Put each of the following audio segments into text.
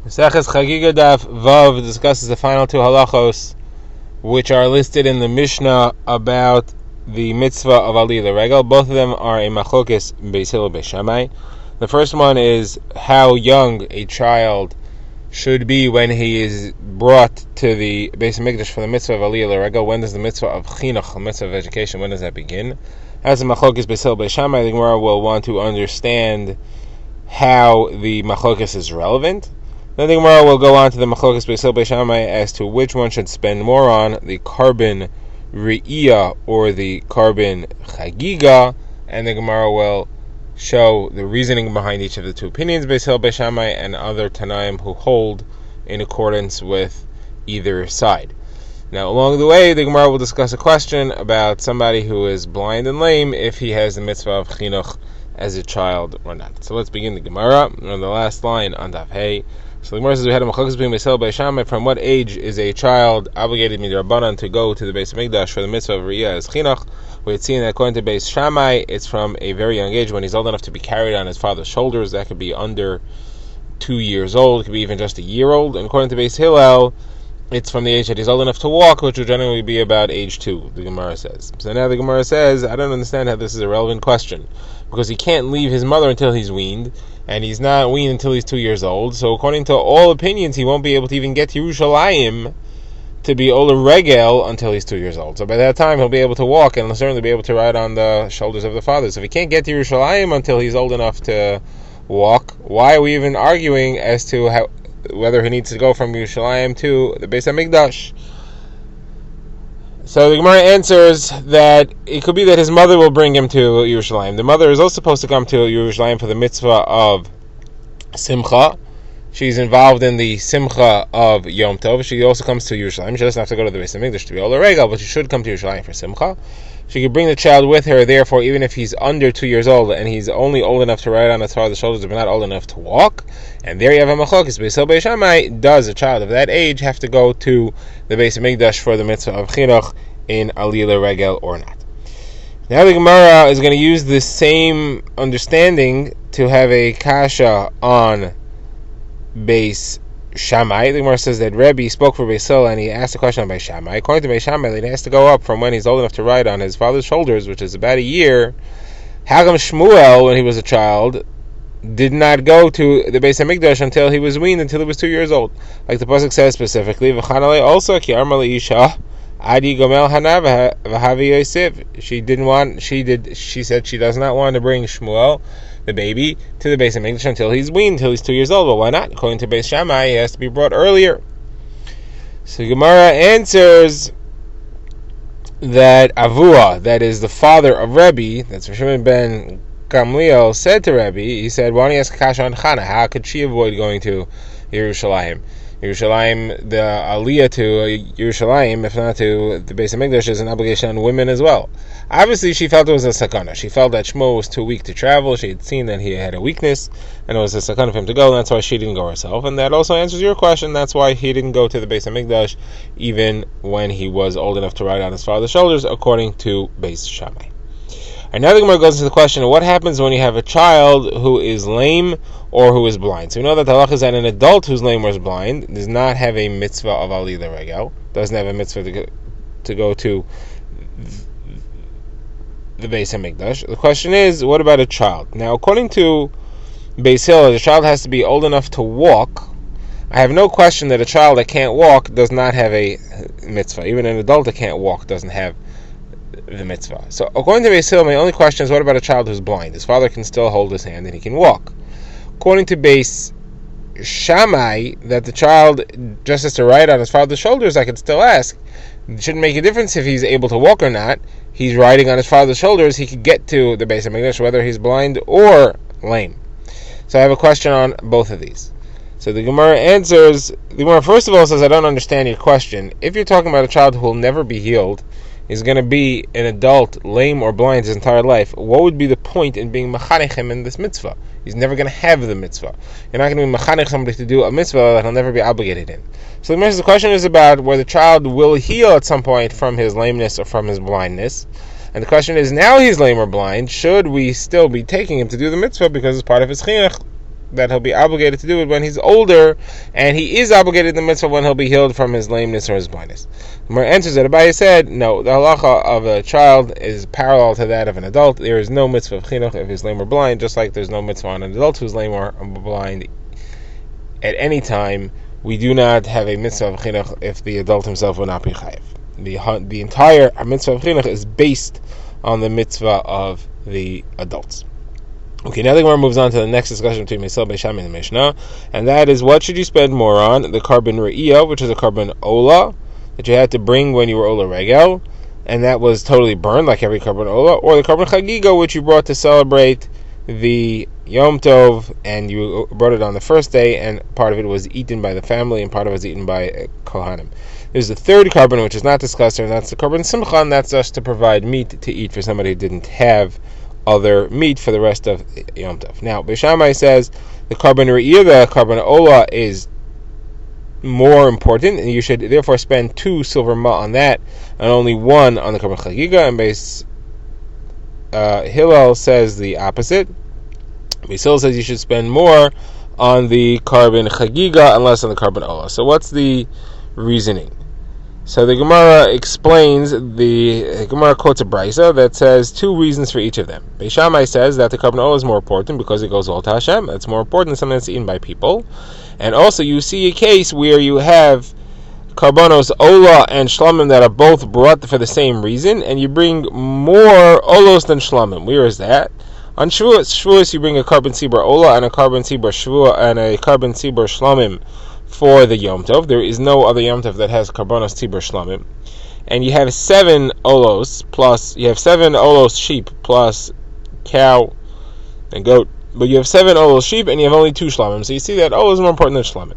Chagiga Daf Vav discusses the final two halachos, which are listed in the Mishnah about the mitzvah of Ali L'Regel. Both of them are a machlokas Beis Hillel Beis Shammai. The first one is how young a child should be when he is brought to the Beis Hamikdash for the mitzvah of Ali L'Regel. When does the mitzvah of chinuch, the mitzvah of education, when does that begin? As a machlokas Beis Hillel Beis Shammai, the Gemara will want to understand how the machlokas is relevant. Then the Gemara will go on to the machlokas Beis Hillel Beis Shammai as to which one should spend more on, the carbon re'iyah or the carbon chagiga, and the Gemara will show the reasoning behind each of the two opinions, Beis Hillel Beis Shammai and other Tanaim who hold in accordance with either side. Now, along the way, the Gemara will discuss a question about somebody who is blind and lame, if he has the mitzvah of chinuch as a child or not. So let's begin the Gemara on the last line on Daf Hey. So the Gemara says we had a machlokas between Beis Hillel Beis Shammai. From what age is a child obligated midrabanan to go to the Beis Hamikdash for the mitzvah of Riyah as chinuch? We had seen that according to Beis Shammai, it's from a very young age when he's old enough to be carried on his father's shoulders. That could be under 2 years old. It could be even just a year old. And according to Beis Hillel, it's from the age that he's old enough to walk, which would generally be about age 2, the Gemara says. So now the Gemara says, I don't understand how this is a relevant question, because he can't leave his mother until he's weaned, and he's not weaned until he's 2 years old. So according to all opinions, he won't be able to even get to Yerushalayim to be Ola Regel until he's 2 years old. So by that time, he'll be able to walk, and he'll certainly be able to ride on the shoulders of the father. So if he can't get to Yerushalayim until he's old enough to walk, why are we even arguing as to whether he needs to go from Yerushalayim to the Beis Hamikdash? So the Gemara answers that it could be that his mother will bring him to Yerushalayim. The mother is also supposed to come to Yerushalayim for the mitzvah of Simcha. She's involved in the Simcha of Yom Tov. She also comes to Yerushalayim. She doesn't have to go to the Beis Hamikdash to be Ola Regel, but she should come to Yerushalayim for Simcha. She could bring the child with her, therefore, even if he's under 2 years old and he's only old enough to ride on his father's shoulders but not old enough to walk. And there you have a machlokas. Beis Hillel Beis Shammai, does a child of that age have to go to the Beis Hamikdash for the mitzvah of chinuch in Ali L'Regel or not? Now the Gemara is going to use the same understanding to have a kasha on Beis Shammai. The Gemara says that Rebbe spoke for Beis Hillel and he asked a question on Beis Shammai. According to Beis Shammai, he has to go up from when he's old enough to ride on his father's shoulders, which is about a year. How come Shmuel, when he was a child, did not go to the Beis Hamikdash until he was weaned, until he was 2 years old? Like the pasuk says specifically, V'chanalei also ki arma leisha adi gomel hana v'havi yosef. She said she does not want to bring Shmuel, the baby, to the Beis Hamikdash until he's weaned, until he's 2 years old. But why not? According to Beis Shammai, he has to be brought earlier. So Gemara answers that Avua, that is the father of Rebbe, that's Shimon ben Gamliel, said to Rebbe, he said, why don't you ask Kasha on Chana? How could she avoid going to Yerushalayim? Yerushalayim, the Aliyah to Yerushalayim, if not to the Beis Hamikdash, is an obligation on women as well. Obviously, she felt it was a sakana. She felt that Shmuel was too weak to travel. She had seen that he had a weakness, and it was a sakana for him to go, and that's why she didn't go herself. And that also answers your question. That's why he didn't go to the Beis Hamikdash, even when he was old enough to ride on his father's shoulders, according to Beis Shammai. And now the Gemara goes into the question of what happens when you have a child who is lame or who is blind. So we know that the halach is that an adult who's lame or is blind does not have a mitzvah of Ali L'Regel, doesn't have a mitzvah to go to the Beis Hamikdash. The question is, what about a child? Now, according to Beis Hillel, the child has to be old enough to walk. I have no question that a child that can't walk does not have a mitzvah. Even an adult that can't walk doesn't have the mitzvah. So according to Beis Hillel, my only question is, what about a child who's blind? His father can still hold his hand and he can walk. According to Beis Shammai, that the child just has to ride on his father's shoulders, I could still ask, it shouldn't make a difference if he's able to walk or not. He's riding on his father's shoulders, he could get to the Beis Hamikdash whether he's blind or lame. So I have a question on both of these. So the Gemara answers, the Gemara first of all says, I don't understand your question. If you're talking about a child who will never be healed, is going to be an adult, lame or blind his entire life, what would be the point in being mechanech him in this mitzvah? He's never going to have the mitzvah. You're not going to be mechanech somebody to do a mitzvah that he'll never be obligated in. So the question is about where the child will heal at some point from his lameness or from his blindness. And the question is, now he's lame or blind, should we still be taking him to do the mitzvah because it's part of his chinuch? that he'll be obligated to do it when he's older, and he is obligated in the mitzvah when he'll be healed from his lameness or his blindness. The Gemara answers that Abaye said, no, the halacha of a child is parallel to that of an adult. There is no mitzvah of chinuch if he's lame or blind, just like there's no mitzvah on an adult who's lame or blind at any time. We do not have a mitzvah of chinuch if the adult himself will not be chayiv. The entire mitzvah of chinuch is based on the mitzvah of the adults. Okay, now the Gemara moves on to the next discussion between Beisil, Beis Shammai, and the Mishnah, and that is, what should you spend more on? The carbon re'iyah, which is a carbon ola that you had to bring when you were ola regel, and that was totally burned like every carbon ola, or the carbon chagiga, which you brought to celebrate the Yom Tov, and you brought it on the first day, and part of it was eaten by the family, and part of it was eaten by Kohanim. There's the third carbon, which is not discussed here, and that's the carbon simcha, and that's just to provide meat to eat for somebody who didn't have other meat for the rest of Yom Tov. Now, Beis Shammai says the carbon re'iyah, the carbon ola, is more important, and you should therefore spend 2 silver ma on that, and only 1 on the carbon chagiga. And Beis Hillel says the opposite. Beis Hillel says you should spend more on the carbon chagiga and less on the carbon ola. So what's the reasoning? So the Gemara explains, the Gemara quotes a brisa that says 2 reasons for each of them. Beis Shammai says that the carbon ola is more important because it goes all to Hashem. It's more important than something that's eaten by people. And also you see a case where you have carbonos ola and shlamim that are both brought for the same reason, and you bring more olos than shlamim. Where is that? On Shavuos you bring a carbon sibur ola and a carbon sibur shvua and a carbon sibur shlamim for the Yom Tov. There is no other Yom Tov that has karbanos tzibur shlamim, and you have 7 olos plus, you have 7 olos sheep plus cow and goat, but you have 7 olos sheep and you have only 2 shlamim. So you see that olos is more important than shlamim.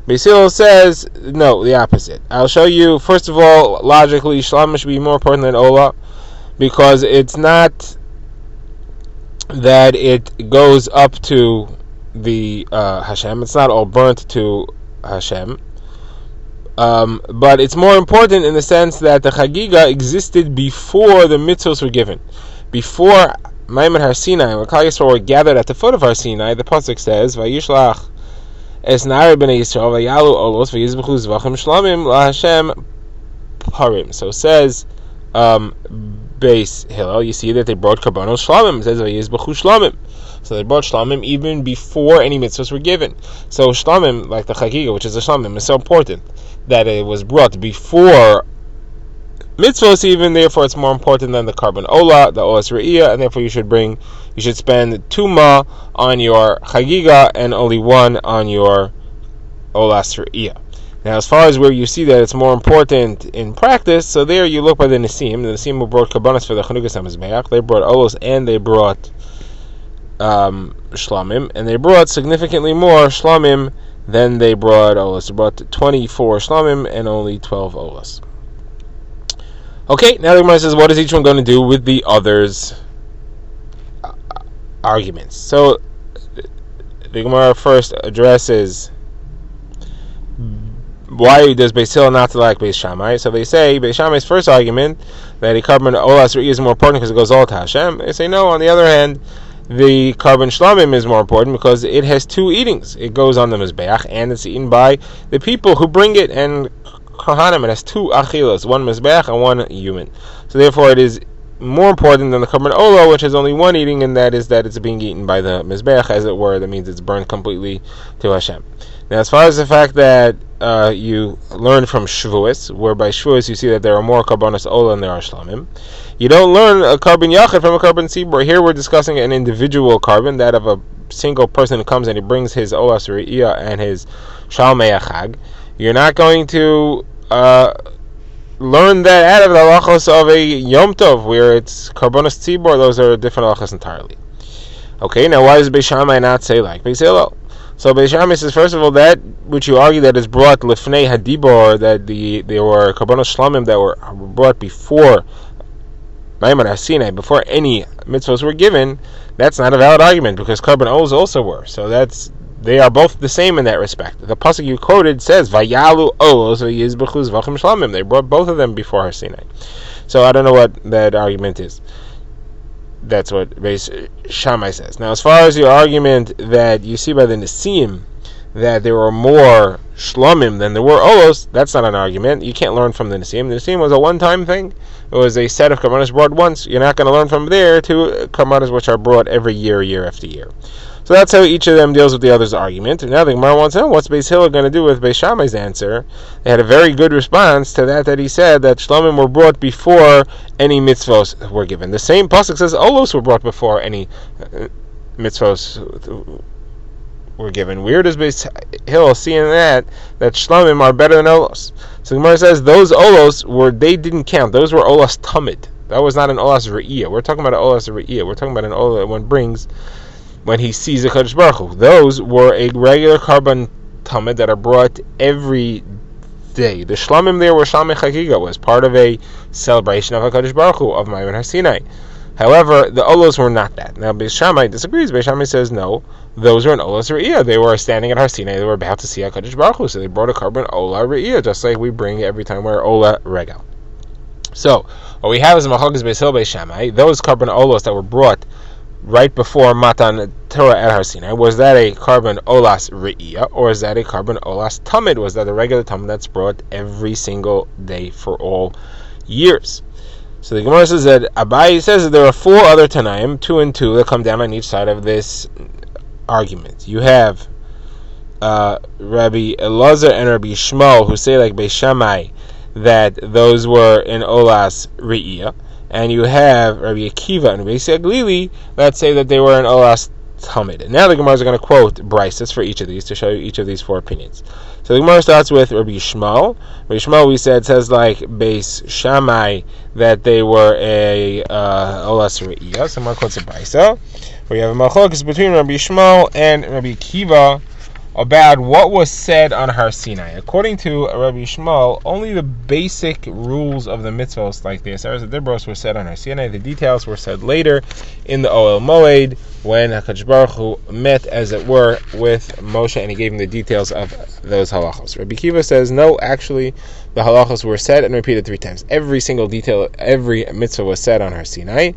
Beis Hillel says no, the opposite. I'll show you. First of all, logically, shlamim should be more important than ola, because it's not that it goes up to the Hashem. It's not all burnt to Hashem, but it's more important in the sense that the Chagiga existed before the mitzvos were given. Before Maimon Har Sinai, when Klal Yisrael were gathered at the foot of Har Sinai, the pasuk says, "Vayishlach es na'ar b'nei Yisrael vayalu olos vayizbechu zvachim shlamim laHashem parim." So it says Beis Hillel, you see that they brought karbanos shlamim. It says vayizbechu shlamim. So they brought shlamim even before any mitzvahs were given. So shlamim, like the chagiga, which is a shlamim, is so important that it was brought before mitzvahs even. Therefore, it's more important than the carbon ola, the olas re'iyah, and therefore you should spend 2 ma on your chagiga and only 1 on your olas re'iyah. Now, as far as where you see that it's more important in practice, so there you look by the Nisim. The Nisim who brought karbanos for the Chanukas HaMizbeach. They brought olos and they brought shlamim, and they brought significantly more shlamim than they brought olas. They brought 24 shlamim and only 12 olas. Okay, now the Gemara says, what is each one going to do with the others' arguments? So the Gemara first addresses why does Beis Hillel not like Beis Shammai. So they say Beis Shammai's first argument that a carbon olas re'iyah is more important because it goes all to Hashem. They say no. On the other hand, the carbon shlamim is more important because it has 2 eatings. It goes on the mizbeach and it's eaten by the people who bring it, and kohanim, it has 2 achilas, 1 mizbeach and 1 human. So therefore it is more important than the carbon ola, which has only 1 eating, and that is that it's being eaten by the mizbeach, as it were. That means it's burned completely to Hashem. Now, as far as the fact that you learn from Shavuos, where by Shavuos you see that there are more karbanos ola than there are shlamim, you don't learn a carbon yachid from a carbon sibur. Here we're discussing an individual carbon, that of a single person who comes and he brings his olas re'iyah and his shalmei achag. You're not going to learn that out of the halachos of a Yom Tov, where it's karbanos tzibur. Those are different halachos entirely. Okay, now why does Beis Shammai not say like Beis Hillel? So Beis Shammai says, first of all, that which you argue that is brought lifnei hadibor, that there were karbanos shlamim that were brought before Maimon Har Sinai, before any mitzvahs were given, that's not a valid argument, because carbon olas also were. So they are both the same in that respect. The pasuk you quoted says vayalu olos vayizbechu zvachim shlamim. They brought both of them before Har Sinai. So I don't know what that argument is. That's what Beis Shammai says. Now, as far as your argument that you see by the Nisim that there were more Shlomim than there were Olos, that's not an argument. You can't learn from the Nisim. The Nisim was a one-time thing. It was a set of Karbanos brought once. You're not going to learn from there to Karbanos which are brought every year, year after year. So that's how each of them deals with the other's argument. And now the Gemara wants to know, what's Beis Hillel going to do with Beis Shammai's answer? They had a very good response to that he said that Shlomim were brought before any mitzvos were given. The same pasuk says Olos were brought before any mitzvos were given. Where does Beis Hillel see in that Shlomim are better than Olos? So the Gemara says those Olos they didn't count. Those were Olas Tamid. That was not an Olas Re'iyah. We're talking about an Olas Re'iyah. We're talking about an Olah that one brings when he sees a Kadosh Baruch Hu. Those were a regular Karban Tamid that are brought every day. The Shlomim there were Shlomim Chagiga, was part of a celebration of a Kadosh Baruch Hu, of Ma'aven Har Sinai. However, the Olos were not that. Now, Beis Shammai disagrees. Beis Shammai says, no, those were an Olos Re'iyah. They were standing at Har Sinai. They were about to see a Kadosh Baruch Hu, so they brought a Karban Olah Re'iyah, just like we bring every time we're Olah Regal. So, what we have is Machagas Beis Hillel Beis Shammai. Those Karban Olos that were brought right before Matan Torah at Har Sinai, was that a Karban Olas Re'iyah, or is that a Karban Olas Tamid? Was that a regular Tamid that's brought every single day for all years? So the Gemara says that Abai says that there are 4 other Tanaim, 2 and 2, that come down on each side of this argument. You have Rabbi Elazar and Rabbi Shmuel, who say like Beis Shammai that those were in Olas Re'iyah. And you have Rabbi Akiva and Rabbi Aglili that say that they were in Olas Tamid. And now the Gemara is going to quote Brises for each of these to show you each of these 4 opinions. So the Gemara starts with Rabbi Shmuel. Rabbi Shmuel, we said, says like Beis Shammai that they were a Olas Re'iyah. So the Gemara quotes a Brisa. We have a machlokes between Rabbi Shmuel and Rabbi Akiva about what was said on Har Sinai. According to Rabbi Shmuel, only the basic rules of the mitzvos, like the Aseres Dibros, were said on Har Sinai. The details were said later in the Ohel Moed, when HaKadosh Baruch Hu met, as it were, with Moshe, and he gave him the details of those halachos. Rabbi Akiva says, no, actually, the halachos were said and repeated 3 times. Every single detail, every mitzvah was said on Har Sinai.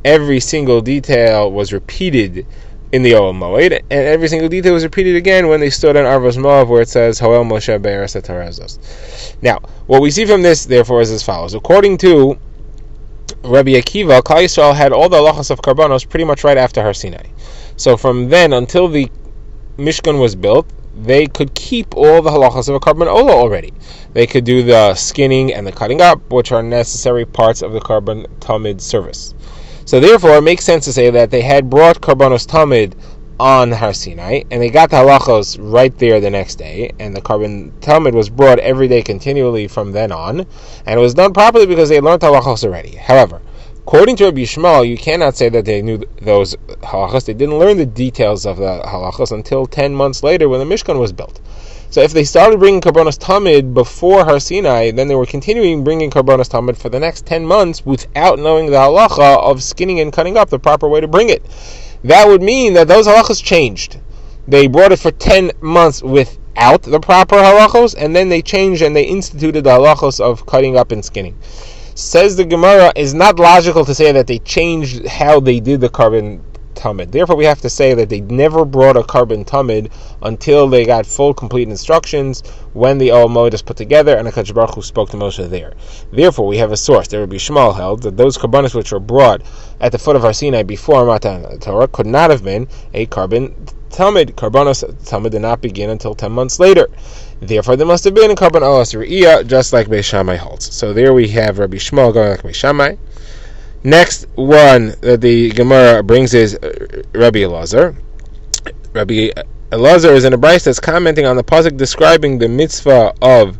Every single detail was repeated in the Ohel Moed, and every single detail was repeated again when they stood on Arvos Moav, where it says Hoel Moshe Be'eretz HaTorah. Now, what we see from this, therefore, is as follows. According to Rabbi Akiva, Klal Yisrael had all the halachos of Karbanos pretty much right after Har Sinai. So from then until the Mishkan was built, they could keep all the halachos of a Karban Olah already. They could do the skinning and the cutting up, which are necessary parts of the Karban Tamid service. So therefore, it makes sense to say that they had brought Karbanos Tamid on Har Sinai, and they got the halachos right there the next day, and the Karban Tamid was brought every day continually from then on, and it was done properly because they learned halachos already. However, according to Rabbi Shmuel, you cannot say that they knew those halachos. They didn't learn the details of the halachos until 10 months later when the Mishkan was built. So if they started bringing Karbanos Tamid before Har Sinai, then they were continuing bringing Karbanos Tamid for the next 10 months without knowing the halacha of skinning and cutting up, the proper way to bring it. That would mean that those halachas changed. They brought it for 10 months without the proper halachos, and then they changed and they instituted the halachos of cutting up and skinning. Says the Gemara, it's not logical to say that they changed how they did the Karban Tamid. Therefore, we have to say that they never brought a Karban Tamid until they got full, complete instructions when the Ohel Moed is put together and HaKadosh Baruch Hu spoke to Moshe there. Therefore, we have a source that Rabbi Shmuel held that those Karbanos which were brought at the foot of Har Sinai before Matan Torah could not have been a Karban Tamid. Karbanos Tamid did not begin until 10 months later. Therefore, there must have been a Karban Olas Re'iyah, just like Beis Shammai holds. So there we have Rabbi Shmuel going like Beis Shammai. Next one that the Gemara brings is Rabbi Elazar. Rabbi Elazar is in a brayso that's commenting on the pasuk describing the mitzvah of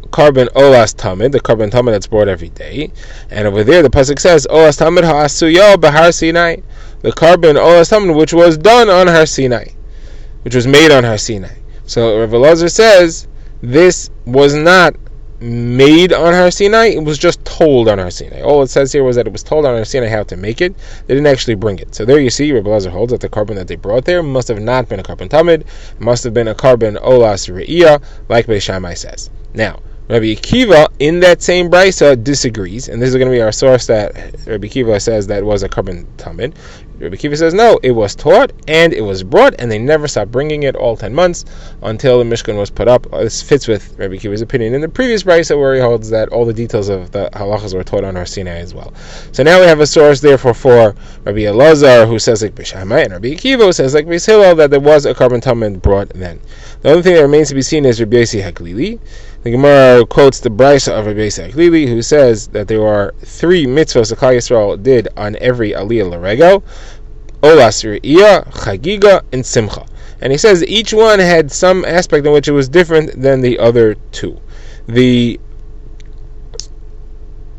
Karban Olas Tamid, the Karban Tamid that's brought every day. And over there the pasuk says, Olas Tamid ha'asuyo b'Har Sinai, the Karban Olas Tamid which was done on Har Sinai, which was made on Har Sinai. So Rabbi Elazar says this was not made on Har Sinai, it was just told on Har Sinai. All it says here was that it was told on Har Sinai how to make it. They didn't actually bring it. So there you see, Rabbi Elazar holds that the Karban that they brought there must have not been a Karban Tamid, must have been a Karban Olas Re'iyah, like Beis Shammai says. Now, Rabbi Akiva, in that same brisa, disagrees, and this is going to be our source that Rabbi Akiva says that was a carbon tamid. Rabbi Akiva says no, it was taught and it was brought, and they never stopped bringing it all 10 months until the Mishkan was put up. This fits with Rabbi Akiva's opinion in the previous brisa, where he holds that all the details of the halachas were taught on Har Sinai as well. So now we have a source, therefore, for Rabbi Elazar, who says like B'Shamai, and Rabbi Akiva, who says like Beis Hillel, that there was a carbon tamid brought then. The only thing that remains to be seen is Rabbi Yossi Haglili. The Gemara quotes the brisa of Rabbi Yossi Haglili, who says that there are 3 mitzvahs that Klal Yisrael did on every aliyah l'regel: Olas Re'iyah, Chagiga, and Simcha. And he says each one had some aspect in which it was different than the other 2. The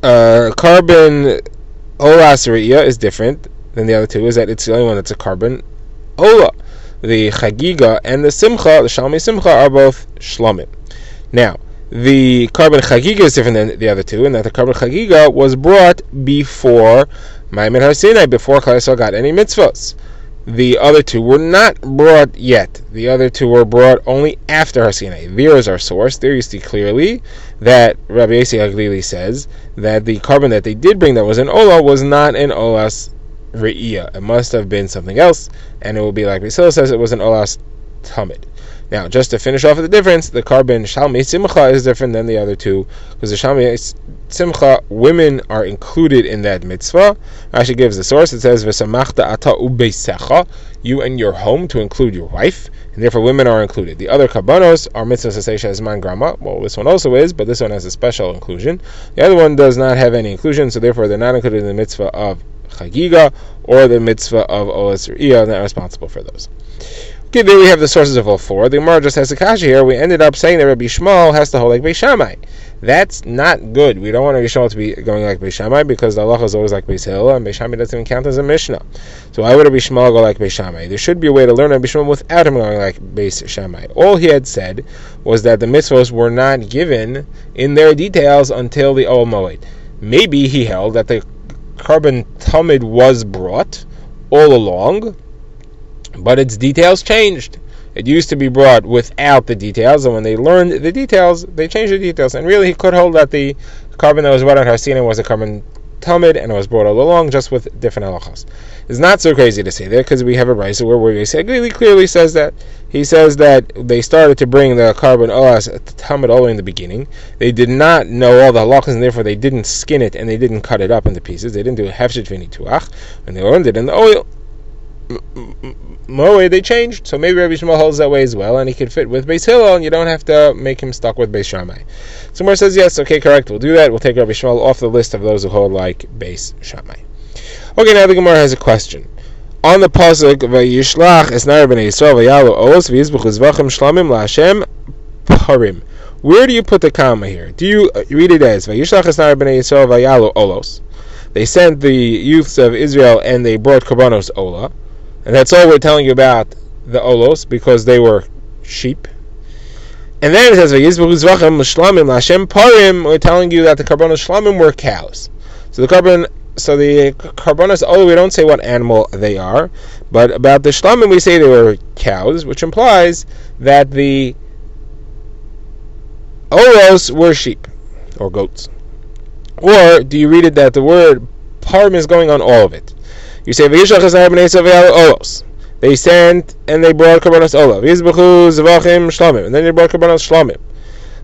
carbon Olas Re'iyah is different than the other 2, is that it's the only one that's a carbon Ola. The Chagiga and the Simcha, the Shalmei Simcha, are both Shlomim. Now, the carbon Chagiga is different than the other 2, in that the carbon Chagiga was brought before Ma'amid Har Sinai, before Klal Yisrael got any mitzvahs. The other 2 were not brought yet. The other 2 were brought only after Har Sinai. There is our source. There you see clearly that Rabbi Yossi Haglili says that the carbon that they did bring that was an Ola was not an Olas Re'iyah. It must have been something else, and it will be like Beis Hillel says, it was an Olas Tamid. Now, just to finish off with the difference, the carbon Shalmei Simcha is different than the other 2, because the Shalmei Simcha, women are included in that mitzvah. Rashi gives the source. It says, V'samachta ata ubeisecha, you and your home, to include your wife, and therefore women are included. The other karbanos are mitzvahs asesha zman grama. Well, this one also is, but this one has a special inclusion. The other one does not have any inclusion, so therefore they're not included in the mitzvah of Chagiga or the mitzvah of Olas Re'iyah. Not responsible for those. Okay, there we have the sources of all 4. The Gemara just has a kasha here. We ended up saying that Rabbi Shmuel has to hold like Beis Shammai. That's not good. We don't want Rabbi Shmuel to be going like Beis Shammai, because the halacha is always like Beis Hillel, and Beis Shammai doesn't even count as a Mishnah. So why would Rabbi Shmuel go like Beis Shammai? There should be a way to learn Rabbi Shmuel without him going like Beis Shammai. All he had said was that the mitzvahs were not given in their details until the Ol Moed. Maybe he held that the carbon tamid was brought all along, but its details changed. It used to be brought without the details, and when they learned the details, they changed the details. And really, he could hold that the carbon that was brought on Har Sinai was a carbon tamid, and it was brought all along, just with different halachas. It's not so crazy to say that, because we have a brisa where Yossi clearly says that. He says that they started to bring the carbon olas tamid all the way in the beginning. They did not know all the halachas, and therefore they didn't skin it, and they didn't cut it up into pieces. They didn't do a hefshet v'nituach, and they learned it in the oil. Moed, they changed, so maybe Rabbi Shmuel holds that way as well, and he could fit with Beis Hillel, and you don't have to make him stuck with Beis Shammai. Somewhere says yes, okay, correct, we'll do that. We'll take Rabbi Shmuel off the list of those who hold like Beis Shammai. Okay, now the Gemara has a question. On the pasuk Vayishlach Esnar b'nei Yisrael Vayalu Olos V'yizbuchu Zvachim Shlamim LaHashem Parim. Where do you put the comma here? Do you read it as Vayishlach Esnar b'nei Yisrael Vayalu Olos? They sent the youths of Israel and they brought Karbanos Ola. And that's all we're telling you about the Olos, because they were sheep. And then it says, we're telling you that the Karbanos Shlamim were cows. So the Karbanos Ola, we don't say what animal they are, but about the Shlamim we say they were cows, which implies that the Olos were sheep, or goats. Or do you read it that the word Parim is going on all of it? You say, they sent and they brought Karbanos Ola. And then they brought Karbanos Shlamim.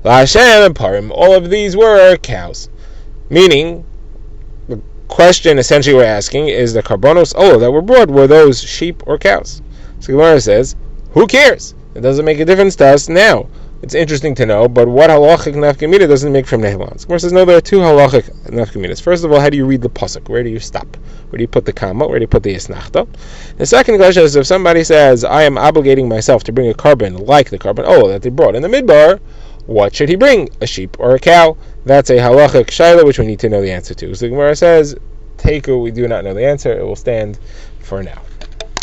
LaHashem and Parim, all of these were cows. Meaning, the question essentially we're asking is the Karbanos Ola that were brought, were those sheep or cows? So Gemara says, who cares? It doesn't make a difference to us now. It's interesting to know, but what halachic nafkamina doesn't make from Nehlan? Gemara says, no, there are 2 halachic nafkaminas. First of all, how do you read the pasuk? Where do you stop? Where do you put the comma? Where do you put the isnachta? The second question is, if somebody says, I am obligating myself to bring a carbon like the carbon that they brought in the midbar, what should he bring? A sheep or a cow? That's a halachic shaila, which we need to know the answer to. So the Gemara says, Teiku, we do not know the answer. It will stand for now.